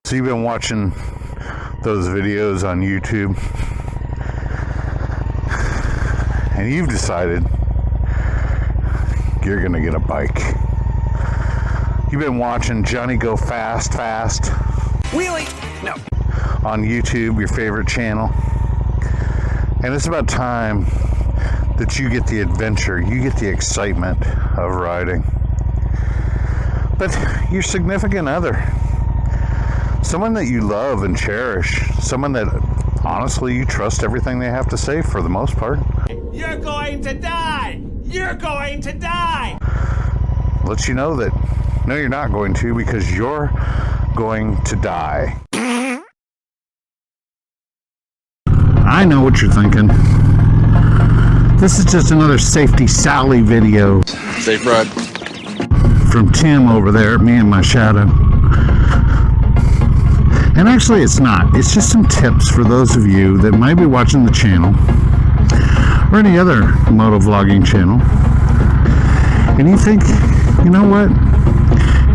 So you've been watching those videos on YouTube, and you've decided you're gonna get a bike. You've been watching Johnny go fast Wheelie! No. on YouTube, your favorite channel, and it's about time that you get the adventure, you get the excitement of riding. But your significant other, someone that you love and cherish, someone that honestly you trust everything they have to say for the most part, You're going to die! You're going to die! lets you know that no, you're not going to, because you're going to die. I know what you're thinking. This is just another Safety Sally video. Safe ride. From Tim over there, me and my shadow. And actually it's not. It's just some tips for those of you that might be watching the channel or any other motovlogging channel, and you think, you know what?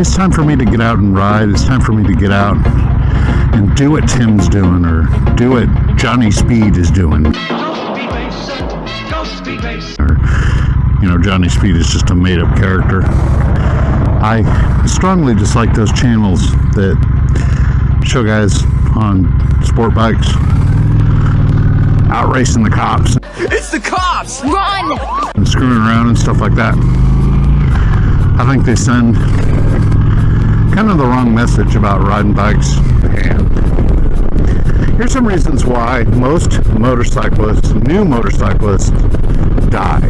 It's time for me to get out and ride. It's time for me to get out and do what Tim's doing, or do what Johnny Speed is doing. Or, you know, Johnny Speed is just a made-up character. I strongly dislike those channels that show guys on sport bikes out racing the cops. It's the cops! Run! And screwing around and stuff like that. I think they send kind of the wrong message about riding bikes. And here's some reasons why most motorcyclists, new motorcyclists, die.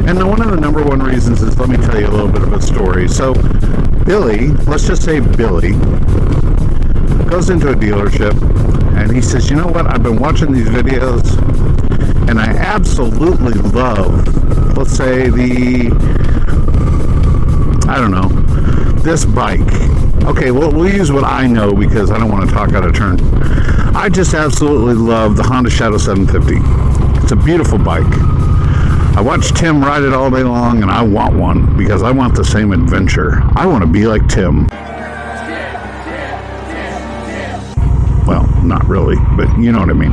And one of the number one reasons is, let me tell you a little bit of a story. So Billy, let's just say Billy, goes into a dealership and he says, you know what, I've been watching these videos and I absolutely love, let's say this bike. Okay, well, we'll use what I know because I don't want to talk out of turn. I just absolutely love the Honda Shadow 750. It's a beautiful bike. I watched Tim ride it all day long, and I want one because I want the same adventure. I want to be like Tim. Well, not really, but you know what I mean.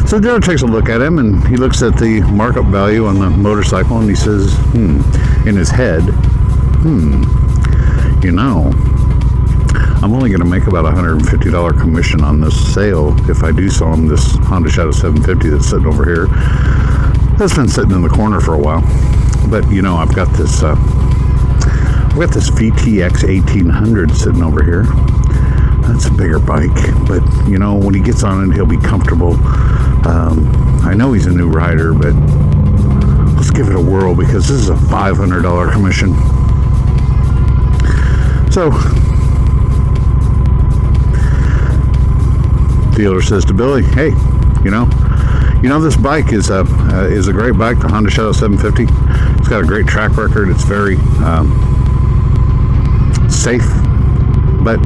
So the dealer takes a look at him, and he looks at the markup value on the motorcycle, and he says, in his head, you know, I'm only going to make about $150 commission on this sale if I do sell him this Honda Shadow 750 that's sitting over here. That's been sitting in the corner for a while. But, you know, I've got this VTX 1800 sitting over here. That's a bigger bike, but, you know, when he gets on it, he'll be comfortable. I know he's a new rider, but let's give it a whirl because this is a $500 commission. So, dealer says to Billy, hey, you know this bike is a great bike, the Honda Shadow 750. It's got a great track record. It's very safe. But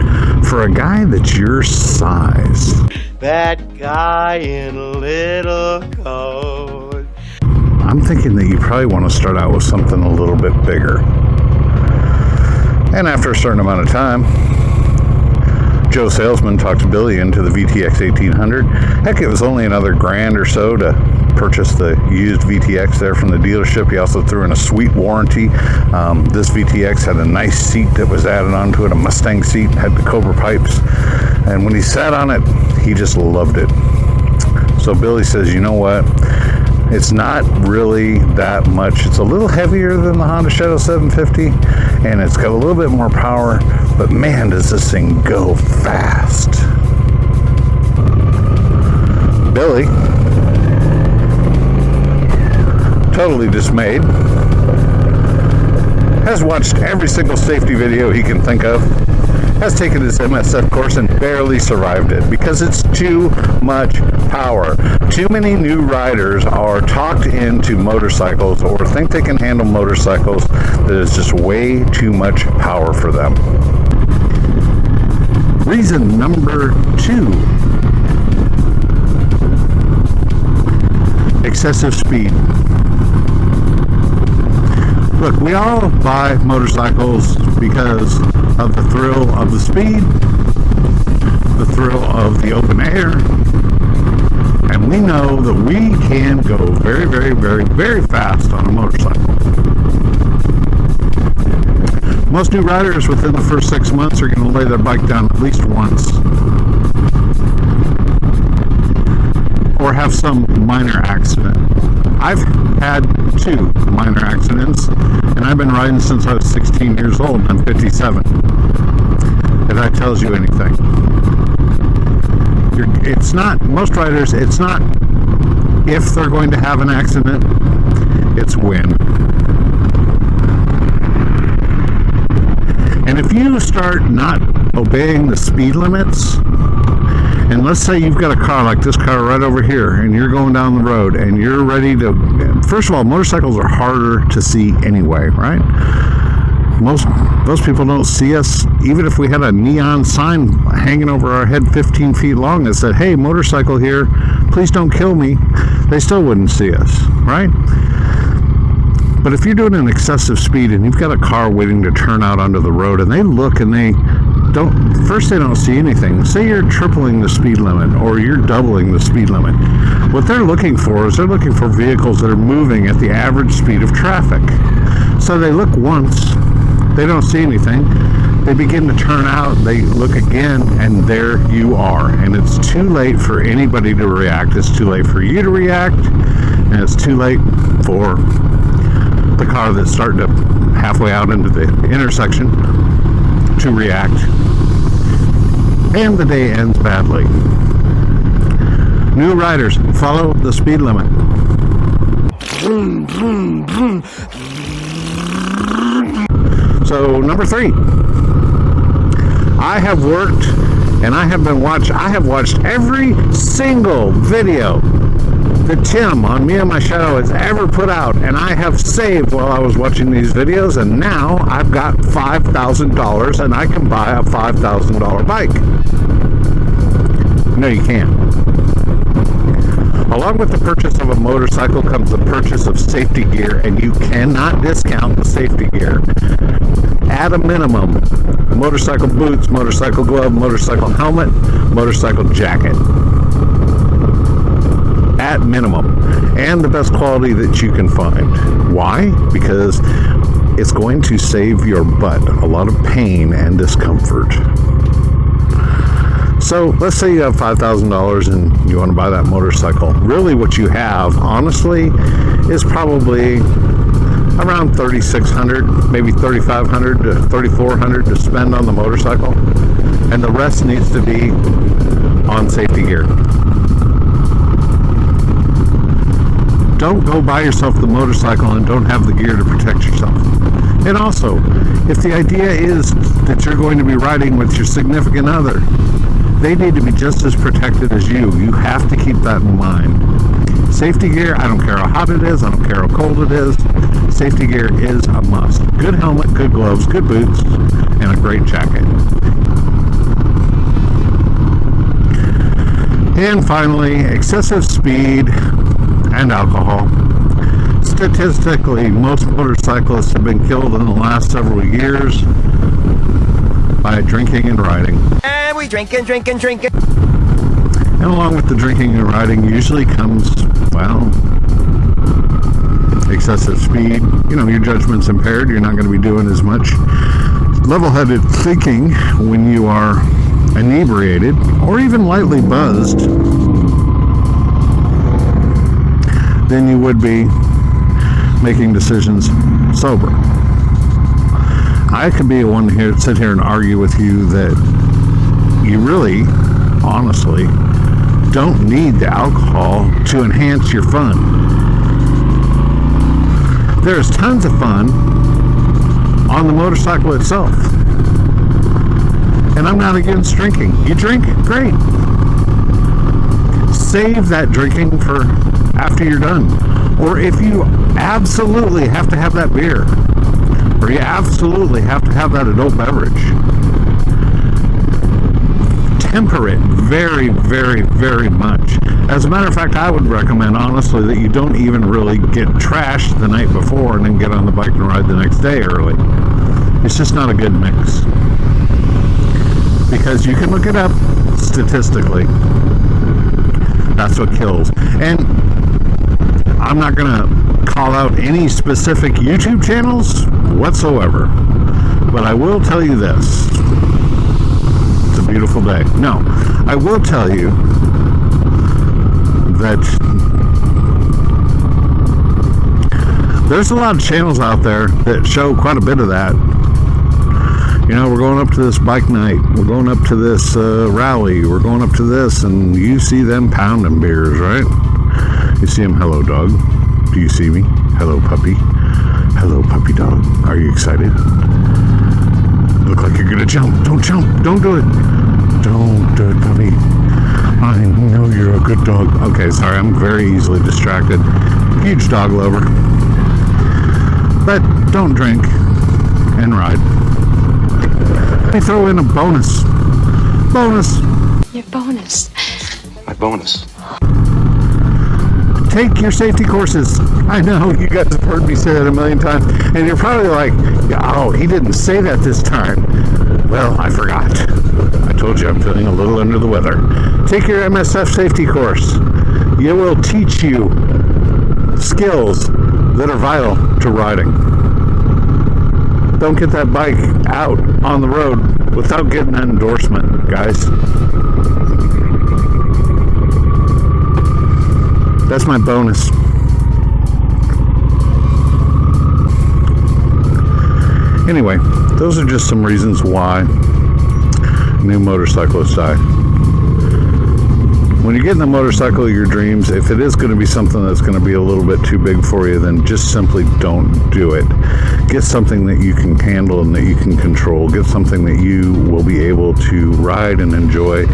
for a guy that's your size, That guy in a little coat. I'm thinking that you probably want to start out with something a little bit bigger. And after a certain amount of time, Joe Salesman talked Billy into the VTX 1800. Heck, it was only another $1,000 or so to purchase the used VTX there from the dealership. He also threw in a sweet warranty. This VTX had a nice seat that was added onto it, a Mustang seat, had the Cobra pipes. And when he sat on it, he just loved it. So Billy says, you know what? It's not really that much. It's a little heavier than the Honda Shadow 750, and it's got a little bit more power, but man, does this thing go fast. Billy, totally dismayed, has watched every single safety video he can think of, has taken his MSF course and barely survived it because it's too much power. Too many new riders are talked into motorcycles or think they can handle motorcycles that is just way too much power for them. Reason number 2. Excessive speed. Look, we all buy motorcycles because of the thrill of the speed, the thrill of the open air, and we know that we can go very, very, very, very fast on a motorcycle. Most new riders within the first 6 months are going to lay their bike down at least once, or have some minor accident. I've had 2 minor accidents, and I've been riding since I was 16 years old, and I'm 57. If that tells you anything. It's not, most riders, it's not if they're going to have an accident, it's when. And if you start not obeying the speed limits, and let's say you've got a car like this car right over here, and you're going down the road, and you're ready to... First of all, motorcycles are harder to see anyway, right? Most people don't see us. Even if we had a neon sign hanging over our head 15 feet long that said, "Hey, motorcycle here, please don't kill me," they still wouldn't see us, right? But if you're doing an excessive speed and you've got a car waiting to turn out onto the road, and they look and they don't see anything. Say you're tripling the speed limit or you're doubling the speed limit. What they're looking for is they're looking for vehicles that are moving at the average speed of traffic. So they look once, they don't see anything, they begin to turn out, they look again, and there you are. And it's too late for anybody to react. It's too late for you to react, and it's too late for the car that's starting to halfway out into the intersection to react, and the day ends badly. New riders, follow the speed limit. So number 3, I have worked and I have watched every single video that Tim on Me and My Shadow has ever put out, and I have saved while I was watching these videos, and now I've got $5,000 and I can buy a $5,000 bike. No, you can't. Along with the purchase of a motorcycle comes the purchase of safety gear, and you cannot discount the safety gear. At a minimum, motorcycle boots, motorcycle glove, motorcycle helmet, motorcycle jacket. At minimum, and the best quality that you can find. Why? Because it's going to save your butt a lot of pain and discomfort. So let's say you have $5,000 and you want to buy that motorcycle. Really what you have, honestly, is probably around $3,600, maybe $3,500 to $3,400 to spend on the motorcycle, and the rest needs to be on safety gear. Don't go buy yourself the motorcycle and don't have the gear to protect yourself. And also, if the idea is that you're going to be riding with your significant other, they need to be just as protected as you. You have to keep that in mind. Safety gear, I don't care how hot it is, I don't care how cold it is, safety gear is a must. Good helmet, good gloves, good boots, and a great jacket. And finally, excessive speed and alcohol. Statistically, most motorcyclists have been killed in the last several years by drinking and riding. And we drinking. And along with the drinking and riding usually comes, well, excessive speed. You know, your judgment's impaired. You're not going to be doing as much level-headed thinking when you are inebriated or even lightly buzzed than you would be making decisions sober. I could be one here to sit here and argue with you that you really, honestly, don't need the alcohol to enhance your fun. There's tons of fun on the motorcycle itself. And I'm not against drinking. You drink? Great. Save that drinking for after you're done. Or if you absolutely have to have that beer, or you absolutely have to have that adult beverage, temper it very, very, very much. As a matter of fact, I would recommend, honestly, that you don't even really get trashed the night before and then get on the bike and ride the next day early. It's just not a good mix. Because you can look it up statistically. That's what kills. And I'm not going to call out any specific YouTube channels whatsoever. But I will tell you this. It's a beautiful day. No, I will tell you that there's a lot of channels out there that show quite a bit of that. You know, we're going up to this bike night, we're going up to this rally, we're going up to this, and you see them pounding beers, right? You see them, hello dog, do you see me? Hello puppy dog, are you excited? Look like you're gonna jump, don't do it, don't do it puppy. I know you're a good dog. Okay, sorry, I'm very easily distracted. Huge dog lover. But don't drink and ride. Let me throw in a bonus. Your bonus. My bonus. Take your safety courses. I know you guys have heard me say that a million times, and you're probably like, oh, he didn't say that this time. Well, I forgot. I told you I'm feeling a little under the weather. Take your MSF safety course. It will teach you skills that are vital to riding. Don't get that bike out on the road without getting that endorsement, guys. That's my bonus. Anyway, those are just some reasons why new motorcyclists die. When you get in the motorcycle of your dreams, if it is going to be something that's going to be a little bit too big for you, then just simply don't do it. Get something that you can handle and that you can control. Get something that you will be able to ride and enjoy.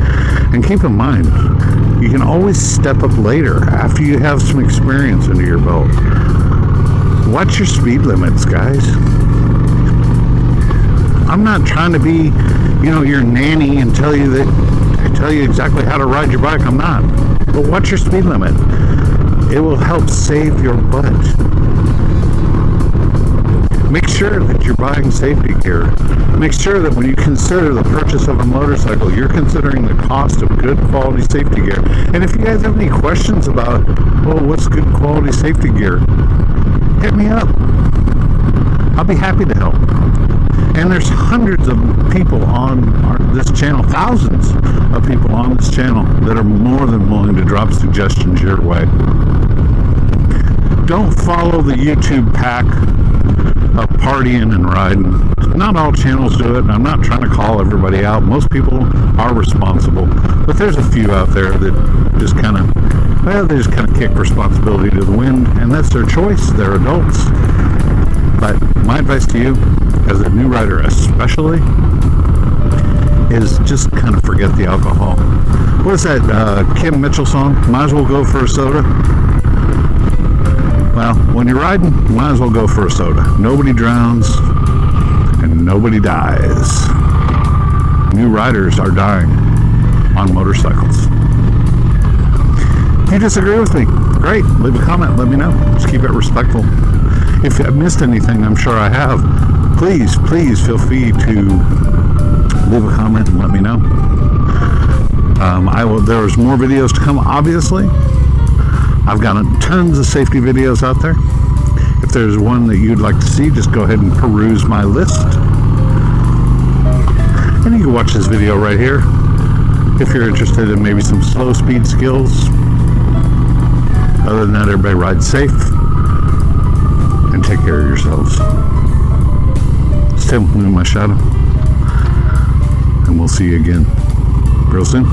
And keep in mind, you can always step up later after you have some experience under your belt. Watch your speed limits, guys. I'm not trying to be, your nanny and tell you exactly how to ride your bike. I'm not. But watch your speed limit. It will help save your butt. Make sure that you're buying safety gear. Make sure that when you consider the purchase of a motorcycle, you're considering the cost of good quality safety gear. And if you guys have any questions about, what's good quality safety gear, hit me up. I'll be happy to help. And there's hundreds of people on this channel, thousands of people on this channel that are more than willing to drop suggestions your way. Don't follow the YouTube pack of partying and riding. Not all channels do it. I'm not trying to call everybody out. Most people are responsible. But there's a few out there that just kind of kick responsibility to the wind, and that's their choice. They're adults. But my advice to you, as a new rider especially, is just kind of forget the alcohol. What is that Kim Mitchell song? Might as well go for a soda. Well, when you're riding, you might as well go for a soda. Nobody drowns and nobody dies. New riders are dying on motorcycles. If you disagree with me, great. Leave a comment. Let me know. Just keep it respectful. If I've missed anything, I'm sure I have. Please feel free to leave a comment and let me know. There's more videos to come, obviously. I've got tons of safety videos out there. If there's one that you'd like to see, just go ahead and peruse my list. And you can watch this video right here if you're interested in maybe some slow speed skills. Other than that, everybody ride safe and take care of yourselves. Stay with me in my shadow, and we'll see you again real soon.